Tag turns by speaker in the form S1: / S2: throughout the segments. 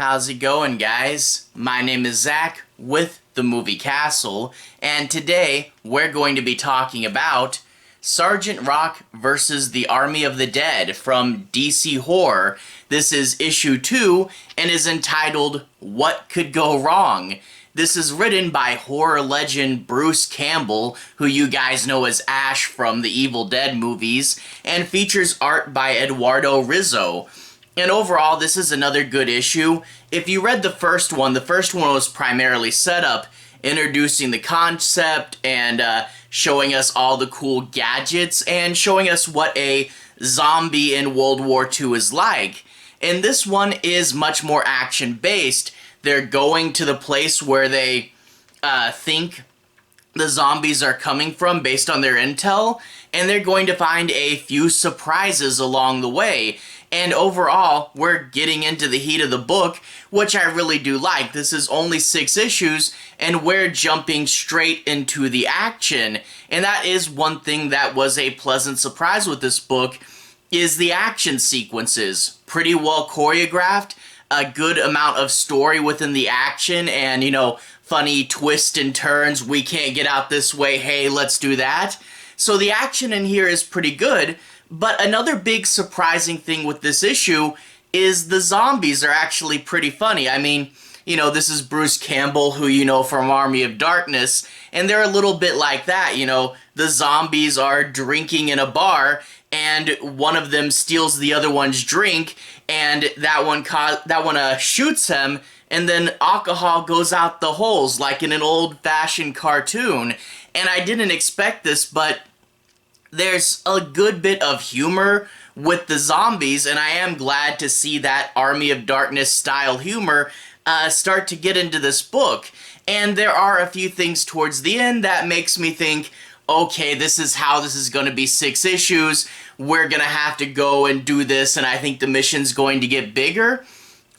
S1: How's it going, guys? My name is Zach with the Movie Castle, and today we're going to be talking about Sergeant Rock versus the Army of the Dead from DC Horror. This is issue 2 and is entitled What Could Go Wrong? This is written by horror legend Bruce Campbell, who you guys know as Ash from the Evil Dead movies, and features art by Eduardo Risso. And overall, this is another good issue. If you read the first one was primarily setup, introducing the concept and showing us all the cool gadgets and showing us what a zombie in World War II is like. And this one is much more action-based. They're going to the place where they think the zombies are coming from based on their intel, and they're going to find a few surprises along the way. And overall, we're getting into the heat of the book, which I really do like. This is only 6 issues, and we're jumping straight into the action. And that is one thing that was a pleasant surprise with this book, is the action sequences. Pretty well choreographed, a good amount of story within the action, and, you know, funny twists and turns. We can't get out this way, hey, let's do that. So the action in here is pretty good. But another big surprising thing with this issue is the zombies are actually pretty funny. I mean, you know, this is Bruce Campbell, who you know from Army of Darkness, and they're a little bit like that, you know. The zombies are drinking in a bar, and one of them steals the other one's drink, and that one shoots him, and then alcohol goes out the holes like in an old-fashioned cartoon. And I didn't expect this, but there's a good bit of humor with the zombies, and I am glad to see that Army of Darkness style humor start to get into this book. And there are a few things towards the end that makes me think, okay, this is how this is going to be 6 issues. We're going to have to go and do this, and I think the mission's going to get bigger.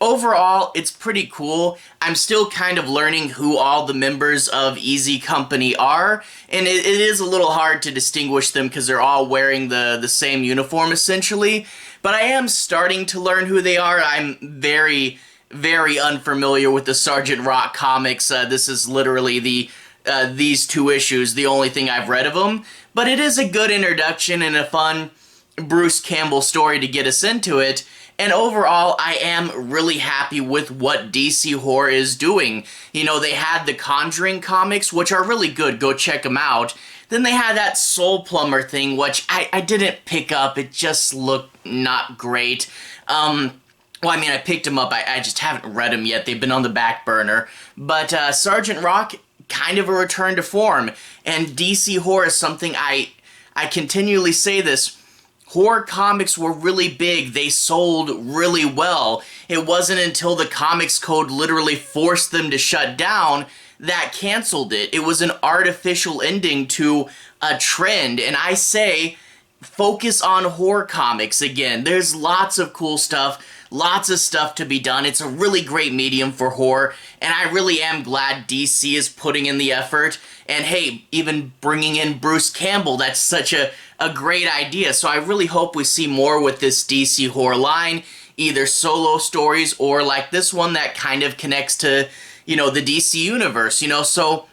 S1: Overall, it's pretty cool. I'm still kind of learning who all the members of Easy Company are, and it is a little hard to distinguish them because they're all wearing the same uniform, essentially. But I am starting to learn who they are. I'm very, very unfamiliar with the Sergeant Rock comics. This is literally these 2 issues, the only thing I've read of them. But it is a good introduction and a fun Bruce Campbell story to get us into it. And overall, I am really happy with what DC Horror is doing. You know, they had the Conjuring comics, which are really good. Go check them out. Then they had that Soul Plumber thing, which I didn't pick up. It just looked not great. Well, I mean, I picked them up. I just haven't read them yet. They've been on the back burner. But Sergeant Rock, kind of a return to form. And DC Horror is something I continually say this. Horror comics were really big. They sold really well. It wasn't until the Comics Code literally forced them to shut down that canceled it. It was an artificial ending to a trend. And I say, focus on horror comics again. There's lots of cool stuff. Lots of stuff to be done. It's a really great medium for horror, and I really am glad DC is putting in the effort. And hey, even bringing in Bruce Campbell, that's such a great idea. So I really hope we see more with this DC horror line, either solo stories or like this one that kind of connects to, you know, the DC universe, you know. So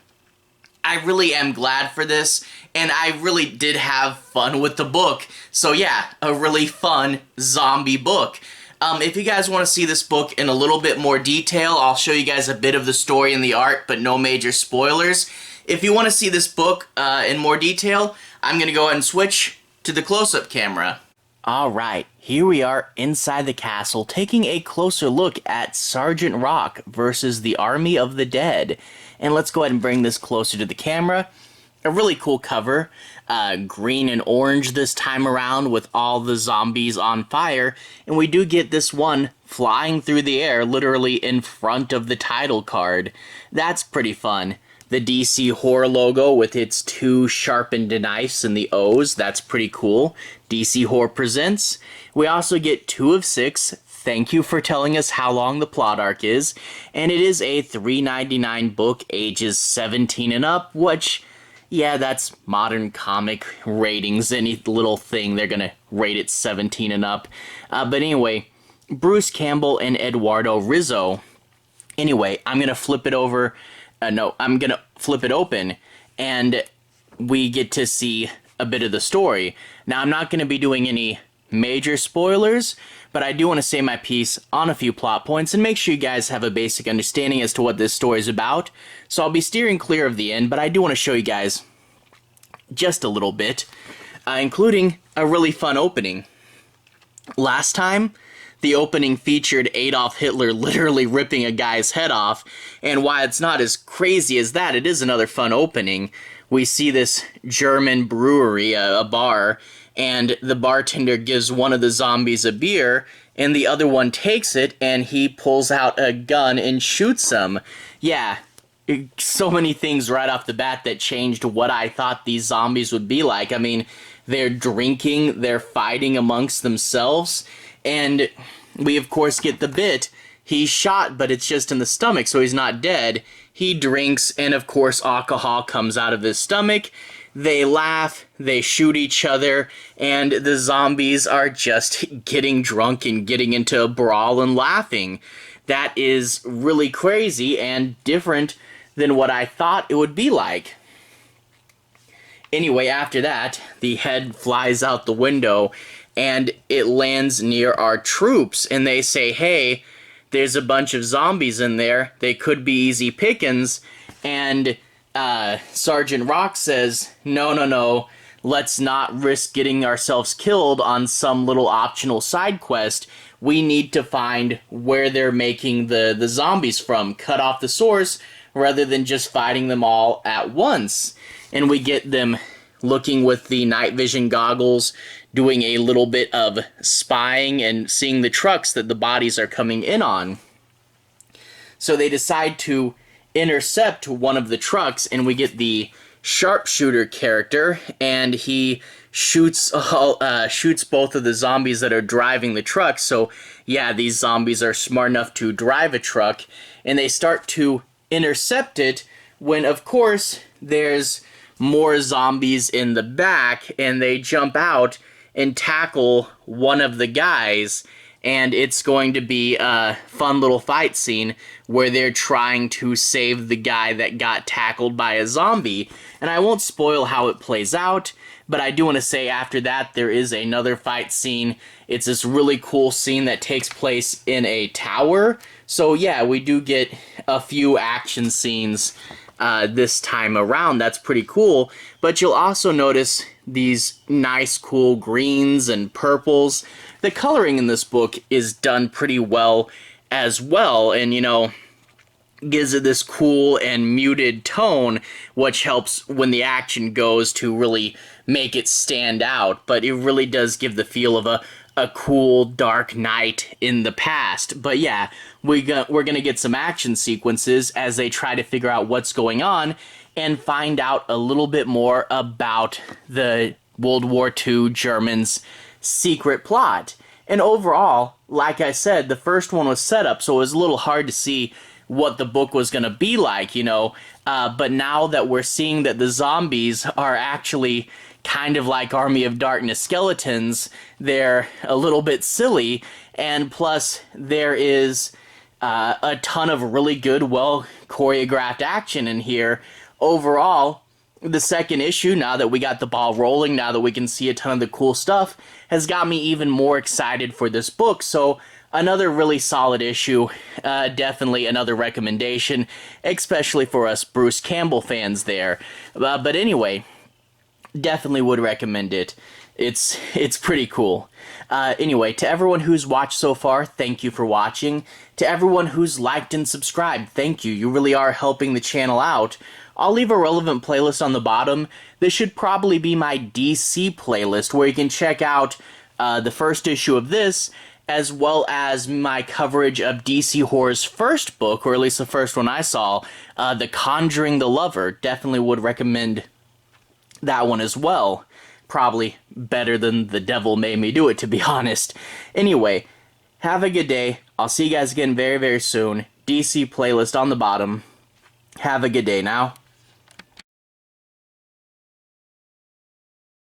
S1: I really am glad for this, and I really did have fun with the book. So yeah, a really fun zombie book. If you guys want to see this book in a little bit more detail, I'll show you guys a bit of the story and the art, but no major spoilers. If you want to see this book in more detail, I'm going to go ahead and switch to the close-up camera. Alright, here we are inside the castle, taking a closer look at Sergeant Rock versus the Army of the Dead. And let's go ahead and bring this closer to the camera. A really cool cover, green and orange this time around with all the zombies on fire, and we do get this one flying through the air literally in front of the title card. That's pretty fun. The DC Horror logo with its 2 sharpened knives and the O's, that's pretty cool. DC Horror Presents. We also get 2 of 6. Thank you for telling us how long the plot arc is, and it is a $3.99 book, ages 17 and up, which, yeah, that's modern comic ratings. Any little thing, they're gonna rate it 17 and up. But anyway, Bruce Campbell and Eduardo Risso. Anyway, I'm going to flip it over. I'm going to flip it open, and we get to see a bit of the story. Now, I'm not going to be doing any major spoilers, but I do want to say my piece on a few plot points and make sure you guys have a basic understanding as to what this story is about. So I'll be steering clear of the end, but I do want to show you guys just a little bit, including a really fun opening. Last time, the opening featured Adolf Hitler literally ripping a guy's head off, and while it's not as crazy as that, it is another fun opening. We see this German brewery, a bar, and the bartender gives one of the zombies a beer, and the other one takes it, and he pulls out a gun and shoots him. Yeah, so many things right off the bat that changed what I thought these zombies would be like. I mean, they're drinking, they're fighting amongst themselves, and we of course get the bit, he's shot, but it's just in the stomach, so he's not dead. He drinks, and of course alcohol comes out of his stomach. They laugh, they shoot each other, and the zombies are just getting drunk and getting into a brawl and laughing. That is really crazy and different than what I thought it would be like. Anyway, after that, the head flies out the window, and it lands near our troops, and they say, hey, there's a bunch of zombies in there, they could be easy pickings, and Sergeant Rock says, no, let's not risk getting ourselves killed on some little optional side quest. We need to find where they're making the zombies from, cut off the source, rather than just fighting them all at once. And we get them looking with the night vision goggles, doing a little bit of spying and seeing the trucks that the bodies are coming in on. So they decide to intercept one of the trucks, and we get the sharpshooter character, and he shoots both of the zombies that are driving the truck. So yeah, these zombies are smart enough to drive a truck, and they start to intercept it when, of course, there's more zombies in the back, and they jump out and tackle one of the guys, and it's going to be a fun little fight scene where they're trying to save the guy that got tackled by a zombie. And I won't spoil how it plays out, but I do want to say after that there is another fight scene. It's this really cool scene that takes place in a tower. So yeah, we do get a few action scenes this time around. That's pretty cool. But you'll also notice these nice cool greens and purples. The coloring in this book is done pretty well as well, and you know, gives it this cool and muted tone, which helps when the action goes to really make it stand out. But it really does give the feel of a cool dark night in the past. But yeah, we're gonna get some action sequences as they try to figure out what's going on and find out a little bit more about the World War II Germans' secret plot. And overall, like I said, the first one was set up, so it was a little hard to see what the book was gonna be like, you know. But now that we're seeing that the zombies are actually kind of like Army of Darkness skeletons, they're a little bit silly, and plus there is a ton of really good, well choreographed action in here. Overall, the second issue, now that we got the ball rolling, now that we can see a ton of the cool stuff, has got me even more excited for this book. So another really solid issue, definitely another recommendation, especially for us Bruce Campbell fans there. But anyway, definitely would recommend it. It's pretty cool. Anyway, to everyone who's watched so far, thank you for watching. To everyone who's liked and subscribed, thank you. You really are helping the channel out. I'll leave a relevant playlist on the bottom. This should probably be my DC playlist, where you can check out the first issue of this, as well as my coverage of DC Horror's first book, or at least the first one I saw, The Conjuring the Lover. Definitely would recommend that one as well. Probably better than The Devil Made Me Do It, to be honest. Anyway, have a good day. I'll see you guys again very, very soon. DC playlist on the bottom. Have a good day now.